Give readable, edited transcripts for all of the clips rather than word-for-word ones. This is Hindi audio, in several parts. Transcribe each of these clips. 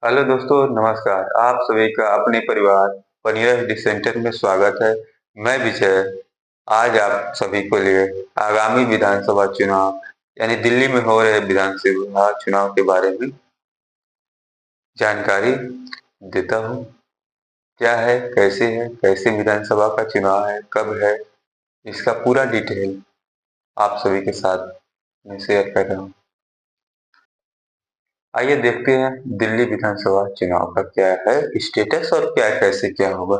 हेलो दोस्तों, नमस्कार। आप सभी का अपने परिवार पनीर स्टडी सेंटर में स्वागत है। मैं विजय आज आप सभी को लिए आगामी विधानसभा चुनाव यानी दिल्ली में हो रहे विधानसभा चुनाव के बारे में जानकारी देता हूँ। क्या है, कैसे विधानसभा का चुनाव है, कब है, इसका पूरा डिटेल आप सभी के साथ मैं शेयर कर रहा हूँ। आइए देखते हैं दिल्ली विधानसभा चुनाव का क्या है स्टेटस और क्या होगा।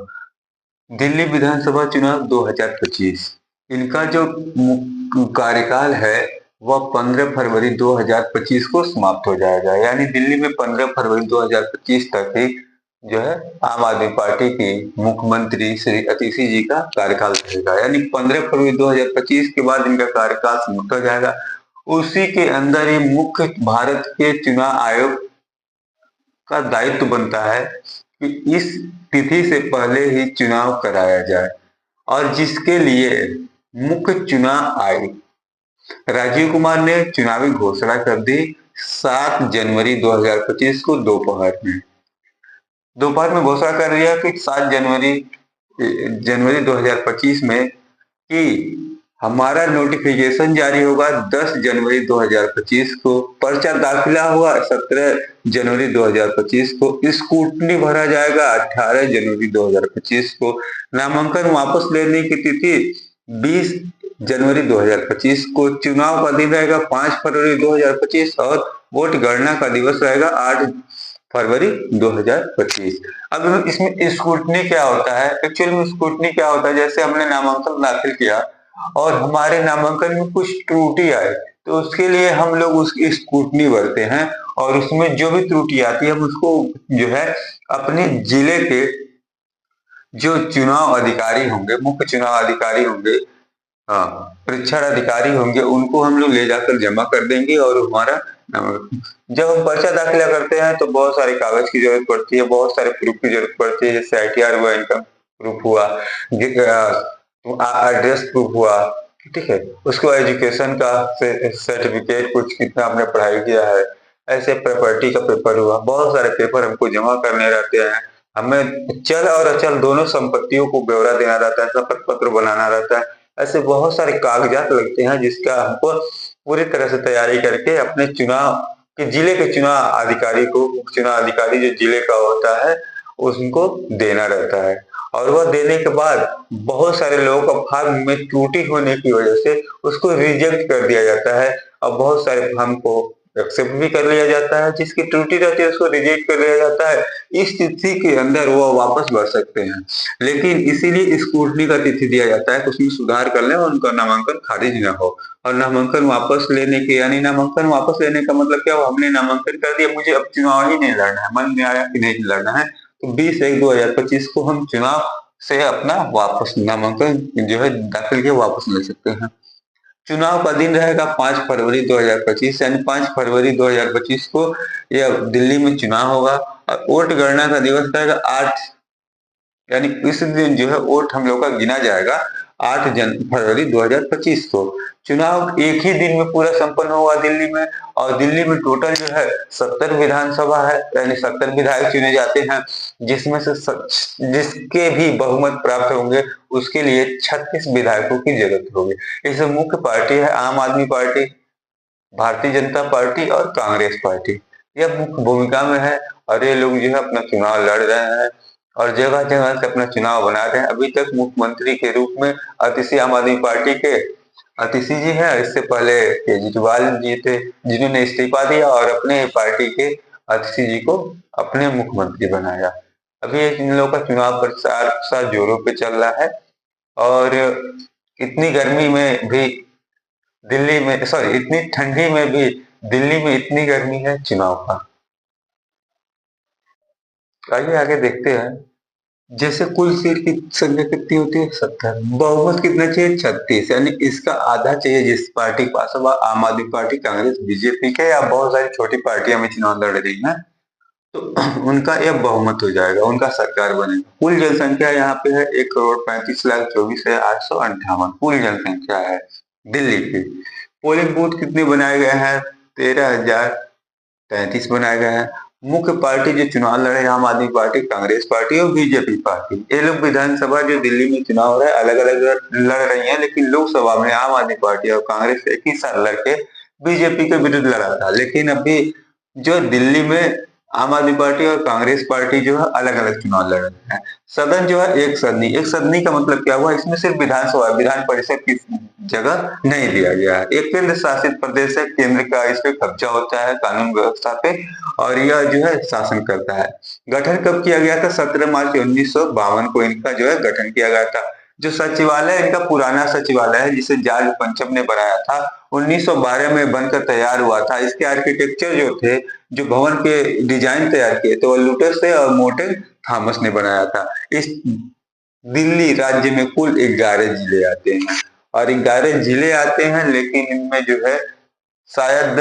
दिल्ली विधानसभा चुनाव 2025 इनका जो कार्यकाल है वह 15 फरवरी 2025 को समाप्त हो जाएगा। यानी दिल्ली में 15 फरवरी 2025 तक ही जो है आम आदमी पार्टी की मुख्यमंत्री श्री अतिशी जी का कार्यकाल रहेगा। यानी 15 फरवरी 2025 के बाद इनका कार्यकाल समाप्त हो जाएगा। उसी के अंदर ही मुख्य भारत के चुनाव आयोग का दायित्व बनता है कि इस तिथि से पहले ही चुनाव कराया जाए, और जिसके लिए मुख्य चुनाव आयुक्त राजीव कुमार ने चुनावी घोषणा कर दी 7 जनवरी 2025 को दोपहर में घोषणा कर दिया कि 7 जनवरी 2025 में कि हमारा नोटिफिकेशन जारी होगा 10 जनवरी 2025 को, पर्चा दाखिला हुआ 17 जनवरी 2025 को, स्क्रूटनी भरा जाएगा 18 जनवरी 2025 को, नामांकन वापस लेने की तिथि 20 जनवरी 2025 को, चुनाव का दिन रहेगा 5 फरवरी 2025 और वोट गणना का दिवस रहेगा 8 फरवरी 2025। अब इसमें स्क्रूटनी क्या होता है, एक्चुअली में स्क्रूटनी क्या होता है, जैसे हमने नामांकन दाखिल किया और हमारे नामांकन में कुछ त्रुटि आए तो उसके लिए हम लोग उसकी स्क्रूटनी भरते हैं, और उसमें जो भी त्रुटि आती है हम उसको जो है अपने जिले के जो चुनाव अधिकारी होंगे, मुख्य चुनाव अधिकारी होंगे, हाँ, परीक्षण अधिकारी होंगे, उनको हम लोग ले जाकर जमा कर देंगे। और हमारा जब हम पर्चा दाखिला करते हैं तो बहुत सारे कागज की जरूरत पड़ती है, बहुत सारे प्रूफ की जरूरत पड़ती है, जैसे ITR हुआ, इनकम प्रूफ हुआ, एड्रेस प्रूफ हुआ, ठीक है, उसको एजुकेशन का सर्टिफिकेट, कुछ कितना आपने पढ़ाई किया है, ऐसे प्रॉपर्टी का पेपर हुआ, बहुत सारे पेपर हमको जमा करने रहते हैं। हमें चल और अचल दोनों संपत्तियों को ब्यौरा देना रहता है, शपथ पत्र बनाना रहता है, ऐसे बहुत सारे कागजात लगते हैं जिसका हमको पूरी तरह से तैयारी करके अपने चुनाव के जिले के चुनाव अधिकारी को, चुनाव अधिकारी जो जिले का होता है उनको देना रहता है। और वह देने के बाद बहुत सारे लोगों का फॉर्म में त्रुटि होने की वजह से उसको रिजेक्ट कर दिया जाता है, और बहुत सारे फॉर्म को एक्सेप्ट भी कर लिया जाता है, जिसकी त्रुटि रहती है उसको रिजेक्ट कर लिया जाता है। इस तिथि के अंदर वो वापस भर सकते हैं, लेकिन इसीलिए स्क्रूटनी का तिथि दिया जाता है कि उसमें सुधार कर लें और उनका नामांकन खारिज न हो। और नामांकन वापस लेने के, यानी नामांकन वापस लेने का मतलब क्या हुआ, हमने नामांकन कर दिया, मुझे अब चुनाव ही नहीं लड़ना है, मन में आया कि नहीं लड़ना है, तो 20/1/2025 को हम चुनाव से अपना वापस नामांकन जो है दाखिल के वापस ले सकते हैं। चुनाव का दिन रहेगा 5 फरवरी 2025, यानी 5 फरवरी 2025 को यह दिल्ली में चुनाव होगा, और वोट गणना का दिवस रहेगा 8, यानी इस दिन जो है वोट हम लोग का गिना जाएगा 8 फरवरी 2025 को। चुनाव एक ही दिन में पूरा संपन्न होगा दिल्ली में, और दिल्ली में टोटल जो है 70 विधानसभा है, यानी 70 विधायक चुने जाते हैं, जिसमें से जिसके भी बहुमत प्राप्त होंगे उसके लिए 36 विधायकों की जरूरत होगी। इसमें मुख्य पार्टी है आम आदमी पार्टी, भारतीय जनता पार्टी और कांग्रेस पार्टी, यह मुख्य भूमिका में है। और ये लोग जो है अपना चुनाव लड़ रहे हैं और जगह जगह से अपना चुनाव बना रहे हैं। अभी तक मुख्यमंत्री के रूप में अतिशी आम आदमी पार्टी के अतिशी जी हैं, इससे पहले केजरीवाल जी थे जिन्होंने इस्तीफा दिया और अपने पार्टी के अतिशी जी को अपने मुख्यमंत्री बनाया। अभी इन लोगों का चुनाव प्रचार सा जोरों पे चल रहा है, और इतनी गर्मी में भी दिल्ली में, सॉरी, इतनी ठंडी में भी दिल्ली में इतनी गर्मी है चुनाव का। आइए आगे देखते हैं। जैसे कुल सीट की संख्या कितनी होती है, 70, बहुमत कितना चाहिए, 36, यानी इसका आधा चाहिए जिस पार्टी के पास, अब आम आदमी पार्टी, कांग्रेस, बीजेपी के या बहुत सारी छोटी पार्टियां में चुनाव लड़ रही हैं, तो उनका यह बहुमत हो जाएगा, उनका सरकार बनेगा। कुल जनसंख्या यहाँ पे है 1,35,24,858 कुल जनसंख्या है दिल्ली की। पोलिंग बूथ कितने बनाए गए हैं, 13,033 बनाए गए हैं। मुख्य पार्टी जो चुनाव लड़े, आम आदमी पार्टी, कांग्रेस पार्टी और बीजेपी पार्टी, ये लोग विधानसभा जो दिल्ली में चुनाव हो रहा है अलग अलग लड़ रही हैं, लेकिन लोकसभा में आम आदमी पार्टी और कांग्रेस एक ही साथ लड़के बीजेपी के विरुद्ध लड़ा था। लेकिन अभी जो दिल्ली में आम आदमी पार्टी और कांग्रेस पार्टी जो है अलग अलग चुनाव लड़ रहे हैं। सदन जो है एक सदनी का मतलब क्या हुआ, इसमें सिर्फ विधानसभा विधान परिषद की जगह नहीं दिया गया है। एक केंद्र शासित प्रदेश है, केंद्र का इस पे कब्जा होता है कानून व्यवस्था पे, और यह जो है शासन करता है। गठन कब किया गया था? 17 मार्च 1952 को इनका जो है गठन किया गया था। जो सचिवालय इनका पुराना सचिवालय है जिसे जॉर्ज पंचम ने बनाया था, 1912 में बनकर तैयार हुआ था। इसके आर्किटेक्चर जो थे, जो भवन के डिजाइन तैयार किए थे, वो लुटस थे और मोर्टन थॉमस ने बनाया था। इस दिल्ली राज्य में कुल 11 जिले आते हैं, और 11 जिले आते हैं, लेकिन इनमें जो है शायद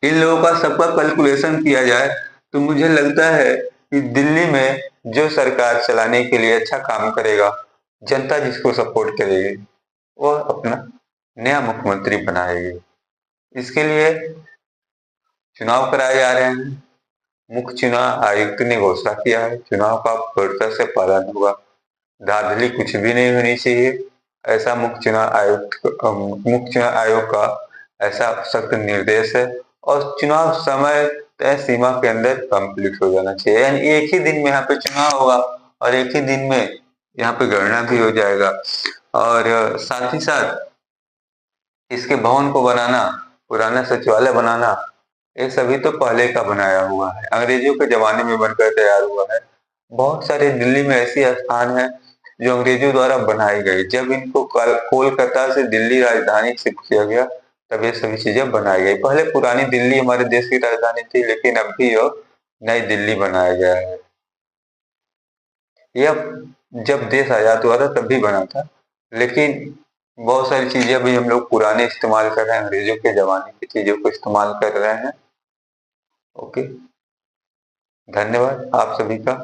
इन लोगों का सबका कैलकुलेशन किया जाए तो मुझे लगता है कि दिल्ली में जो सरकार चलाने के लिए अच्छा काम करेगा, जनता जिसको सपोर्ट करेगी, वो अपना नया मुख्यमंत्री बनाएगी। इसके लिए चुनाव कराए जा रहे हैं। मुख्य चुनाव आयुक्त ने घोषणा किया है, चुनाव का पूर्णतः से पालन होगा, धांधली कुछ भी नहीं होनी चाहिए। ऐसा मुख्य चुनाव आयोग का ऐसा सख्त निर्देश है, और चुनाव समय तय सीमा के अंदर कंप्लीट हो जाना चाहिए। यानी एक ही दिन में यहाँ पे चुनाव होगा और एक ही दिन में यहाँ पे गणना भी हो जाएगा। और साथ ही साथ इसके भवन को बनाना, पुराना सचिवालय बनाना, ये सभी तो पहले का बनाया हुआ है, अंग्रेजों के जमाने में बनकर तैयार हुआ है। बहुत सारे दिल्ली में ऐसे स्थान हैं जो अंग्रेजों द्वारा बनाए गए। जब इनको कोलकाता से दिल्ली राजधानी शिफ्ट किया गया, तब ये सभी चीजें बनाई गई। पहले पुरानी दिल्ली हमारे देश की राजधानी थी, लेकिन अभी यह नई दिल्ली बनाया गया है। यह जब देश आजाद हुआ था तब भी बना था, लेकिन बहुत सारी चीजें अभी हम लोग पुराने इस्तेमाल कर रहे हैं, अंग्रेजों के जमाने की चीजों को इस्तेमाल कर रहे हैं। ओके, धन्यवाद आप सभी का।